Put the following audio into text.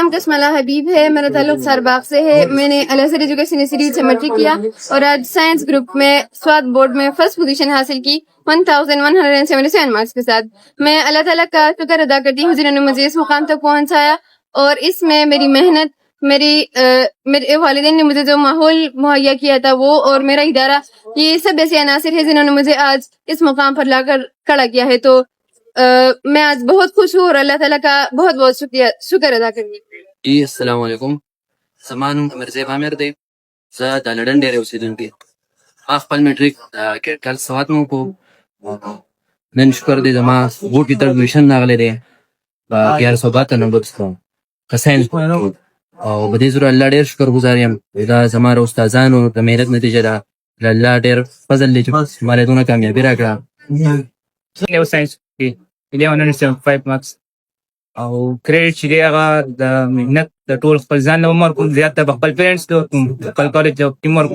नाम कस्मला हबीब है। मेरा ताल्लुक सरबाग से है। मैंने अल-अज़हर एजुकेशन इंस्टीट्यूट से मैट्रिक किया और आज साइंस ग्रुप में स्वाद बोर्ड में फर्स्ट पोजीशन हासिल की 1177 मार्क्स के साथ। मैं अल्लाह ताला का शुक्र अदा करती हूँ जिन्होंने मुझे इस मुकाम तक पहुँचाया और इसमें मेरी मेहनत, मेरे वालिदैन ने मुझे जो माहौल मुहैया किया था वो और मेरा इदारा, ये सब ऐसे अनासिर है जिन्होंने मुझे आज इस मुकाम पर लाकर खड़ा किया है। तो मैं आज बहुत खुश हूँ और अल्लाह ताला का बहुत बहुत शुक्र अदा करती हूँ। जी अस्सलाम वालेकुम समान मिर्ज़ा आमिर दे ज़ात लंदन डेरे اوسیدونکي خپل میټریک کال سوات مو کو نن شکر دې زما وټی تر میشن ناغله دي با 1172 نمبر څخه حسین او بده زره الله ډیر شکر گزار یم دا زما استادانو د مهنت نتیجه ده الله ډیر فضل دې چې مالې دونه کامیابی راکړه نیو ساينس کې 1175 مارکس او کریډټ چې دی هغه د مهنت د ټول خپل ځان له عمر کوم زیات د خپل پیرنټس د خپل کالج او ټیم ورک